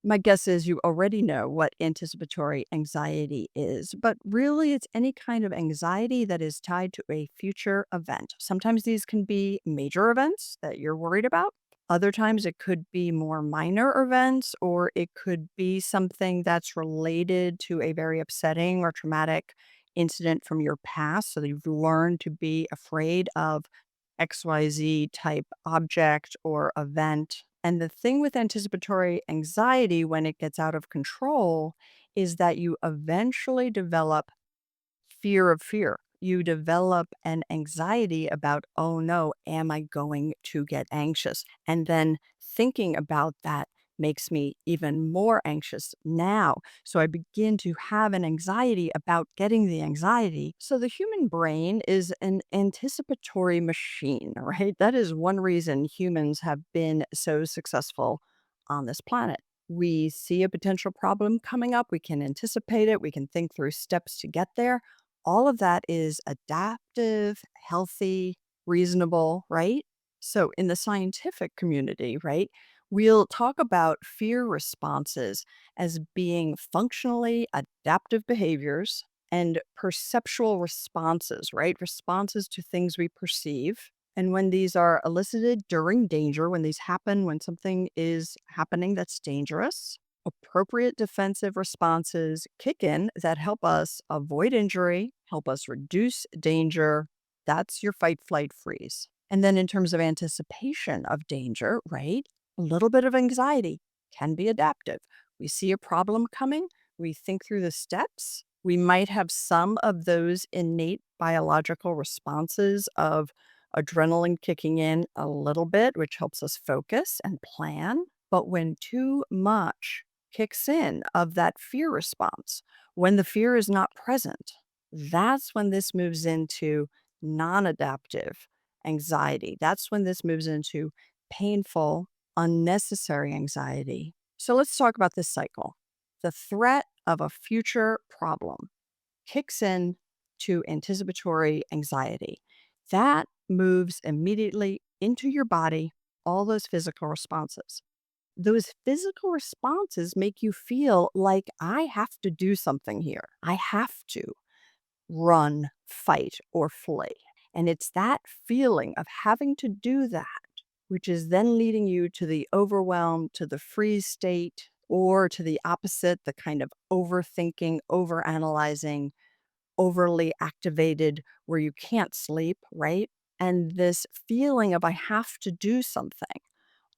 My guess is you already know what anticipatory anxiety is, but really it's any kind of anxiety that is tied to a future event. Sometimes these can be major events that you're worried about. Other times it could be more minor events, or it could be something that's related to a very upsetting or traumatic incident from your past. So you've learned to be afraid of XYZ type object or event. And the thing with anticipatory anxiety when it gets out of control is that you eventually develop fear of fear. You develop an anxiety about, oh no, am I going to get anxious? And then thinking about that makes me even more anxious now. So I begin to have an anxiety about getting the anxiety. So the human brain is an anticipatory machine, right? That is one reason humans have been so successful on this planet. We see a potential problem coming up, we can anticipate it, we can think through steps to get there. All of that is adaptive, healthy, reasonable, right? So, in the scientific community, right, we'll talk about fear responses as being functionally adaptive behaviors and perceptual responses, right? Responses to things we perceive. And when these are elicited during danger, when these happen, when something is happening that's dangerous, appropriate defensive responses kick in that help us avoid injury, help us reduce danger. That's your fight, flight, freeze. And then in terms of anticipation of danger, right? A little bit of anxiety can be adaptive. We see a problem coming, we think through the steps. We might have some of those innate biological responses of adrenaline kicking in a little bit, which helps us focus and plan. But when too much kicks in of that fear response, when the fear is not present, that's when this moves into non adaptive anxiety. That's when this moves into painful, unnecessary anxiety. So let's talk about this cycle. The threat of a future problem kicks in to anticipatory anxiety. That moves immediately into your body, all those physical responses. Those physical responses make you feel like I have to do something here. I have to run, fight, or flee. And it's that feeling of having to do that, which is then leading you to the overwhelm, to the freeze state, or to the opposite, the kind of overthinking, overanalyzing, overly activated where you can't sleep, right? And this feeling of I have to do something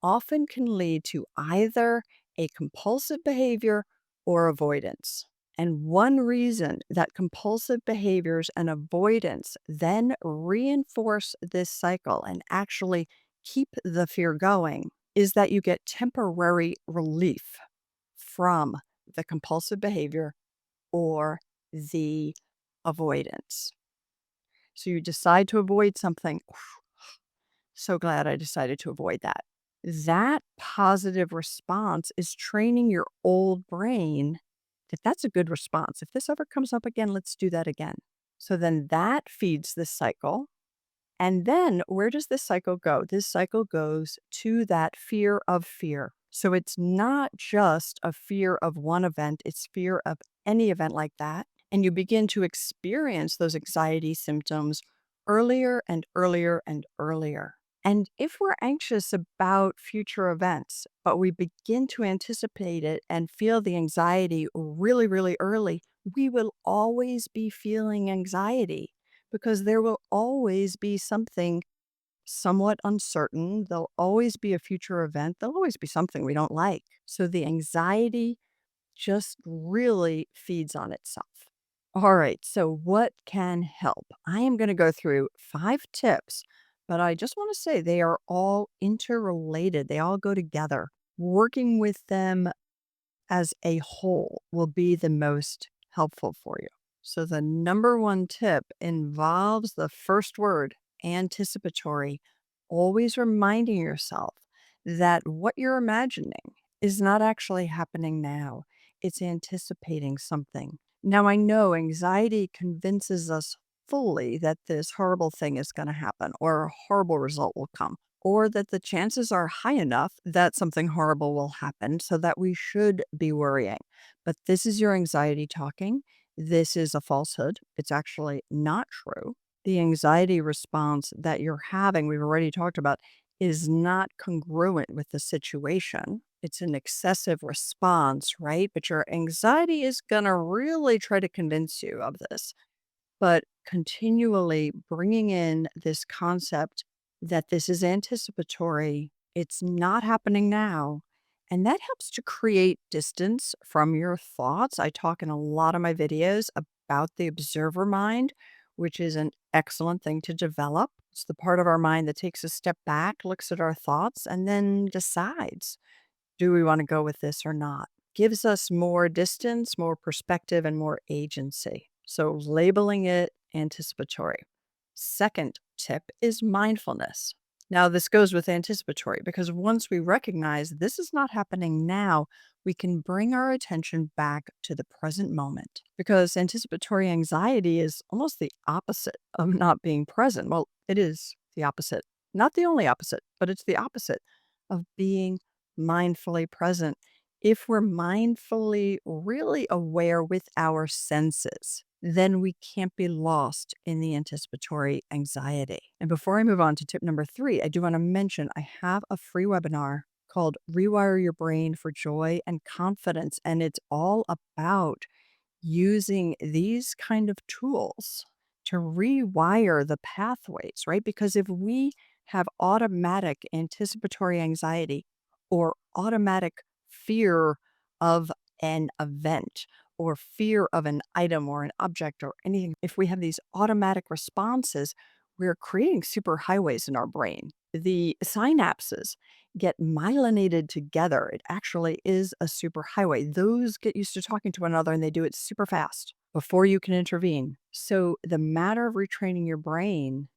often can lead to either a compulsive behavior or avoidance. And one reason that compulsive behaviors and avoidance then reinforce this cycle and actually keep the fear going is that you get temporary relief from the compulsive behavior or the avoidance. So you decide to avoid something. So glad I decided to avoid that. That positive response is training your old brain that that's a good response. If this ever comes up again, let's do that again. So then that feeds this cycle. And then where does this cycle go? This cycle goes to that fear of fear. So it's not just a fear of one event, it's fear of any event like that. And you begin to experience those anxiety symptoms earlier and earlier and earlier. And if we're anxious about future events, but we begin to anticipate it and feel the anxiety really, really early, we will always be feeling anxiety because there will always be something somewhat uncertain. There'll always be a future event. There'll always be something we don't like. So the anxiety just really feeds on itself. All right, so what can help? I am going to go through 5 tips, but I just want to say they are all interrelated. They all go together. Working with them as a whole will be the most helpful for you. So, the number one tip involves the first word, anticipatory, always reminding yourself that what you're imagining is not actually happening now, it's anticipating something. Now, I know anxiety convinces us fully that this horrible thing is going to happen or a horrible result will come. or that the chances are high enough that something horrible will happen so that we should be worrying. But this is your anxiety talking. This is a falsehood. It's actually not true. The anxiety response that you're having, we've already talked about, is not congruent with the situation. It's an excessive response, right? But your anxiety is going to really try to convince you of this. But continually bringing in this concept that this is anticipatory, it's not happening now. And that helps to create distance from your thoughts. I talk in a lot of my videos about the observer mind, which is an excellent thing to develop. It's the part of our mind that takes a step back, looks at our thoughts, and then decides, do we want to go with this or not? Gives us more distance, more perspective, and more agency. So labeling it anticipatory. Second tip is mindfulness. Now, this goes with anticipatory because once we recognize this is not happening now, we can bring our attention back to the present moment because anticipatory anxiety is almost the opposite of not being present. Well, it is the opposite, not the only opposite, but it's the opposite of being mindfully present. If we're mindfully really aware with our senses, then we can't be lost in the anticipatory anxiety. And before I move on to tip number 3, I do want to mention I have a free webinar called Rewire Your Brain for Joy and Confidence. And it's all about using these kind of tools to rewire the pathways, right? Because if we have automatic anticipatory anxiety or automatic fear of an event or fear of an item or an object or anything, if we have these automatic responses, we're creating superhighways in our brain. The synapses get myelinated together. It actually is a superhighway. Those get used to talking to one another and they do it super fast before you can intervene. So, the matter of retraining your brain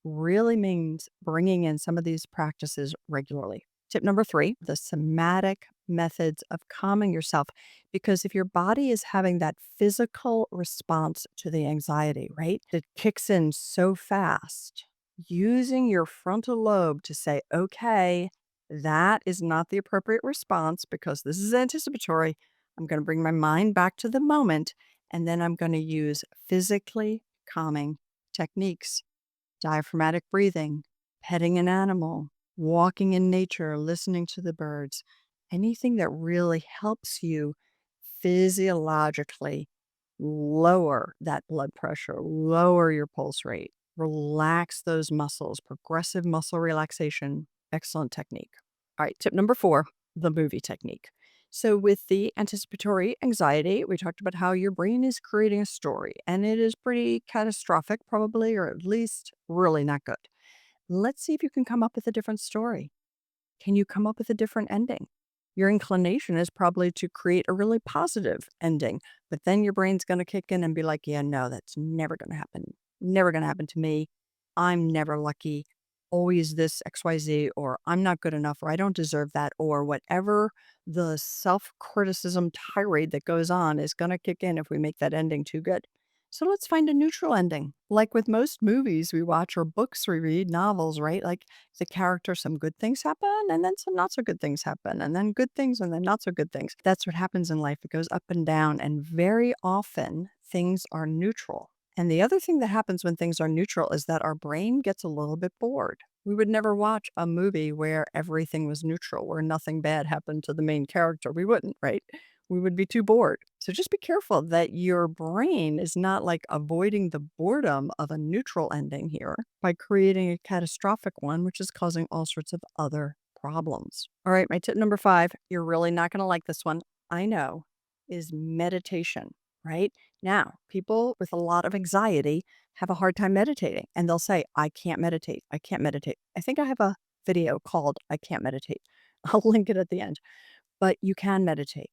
really means bringing in some of these practices regularly. Tip number 3, the somatic methods of calming yourself. Because if your body is having that physical response to the anxiety, right, it kicks in so fast, using your frontal lobe to say, okay, that is not the appropriate response because this is anticipatory. I'm going to bring my mind back to the moment and then I'm going to use physically calming techniques, diaphragmatic breathing, petting an animal, walking in nature, listening to the birds, anything that really helps you physiologically lower that blood pressure, lower your pulse rate, relax those muscles, progressive muscle relaxation, excellent technique. All right, tip number 4, the movie technique. So, with the anticipatory anxiety, we talked about how your brain is creating a story and it is pretty catastrophic, probably, or at least really not good. Let's see if you can come up with a different story. Can you come up with a different ending? Your inclination is probably to create a really positive ending, but then your brain's going to kick in and be like, yeah, no, that's never going to happen. Never going to happen to me. I'm never lucky. Always this XYZ, or I'm not good enough, or I don't deserve that, or whatever the self criticism tirade that goes on is going to kick in if we make that ending too good. So let's find a neutral ending. Like with most movies we watch or books we read, novels, right? Like the character, some good things happen and then some not so good things happen, and then good things and then not so good things. That's what happens in life. It goes up and down, and very often things are neutral. And the other thing that happens when things are neutral is that our brain gets a little bit bored. We would never watch a movie where everything was neutral, where nothing bad happened to the main character. We wouldn't, right? We would be too bored. So just be careful that your brain is not like avoiding the boredom of a neutral ending here by creating a catastrophic one, which is causing all sorts of other problems. All right, my tip number 5, you're really not going to like this one. I know, is meditation, right? Now, people with a lot of anxiety have a hard time meditating and they'll say, I can't meditate. I can't meditate. I think I have a video called I Can't Meditate. I'll link it at the end, but you can meditate.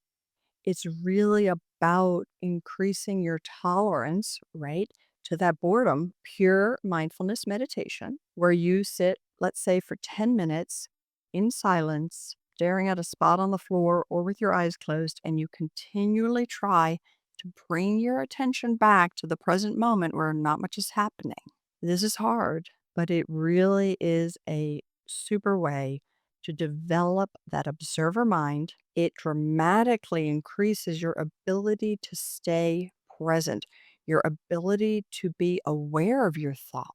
It's really about increasing your tolerance, right, to that boredom, pure mindfulness meditation, where you sit, let's say, for 10 minutes in silence, staring at a spot on the floor or with your eyes closed, and you continually try to bring your attention back to the present moment where not much is happening. This is hard, but it really is a super way to develop that observer mind. It dramatically increases your ability to stay present, your ability to be aware of your thought.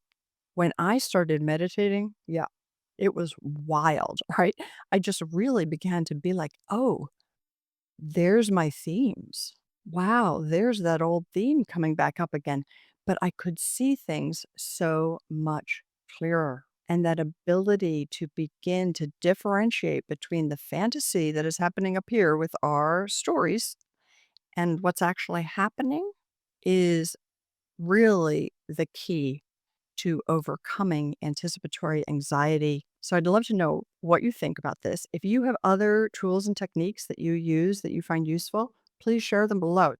When I started meditating, yeah, it was wild, right? I just really began to be like, oh, there's my themes. Wow, there's that old theme coming back up again. But I could see things so much clearer. And that ability to begin to differentiate between the fantasy that is happening up here with our stories and what's actually happening is really the key to overcoming anticipatory anxiety. So I'd love to know what you think about this. If you have other tools and techniques that you use that you find useful, please share them below.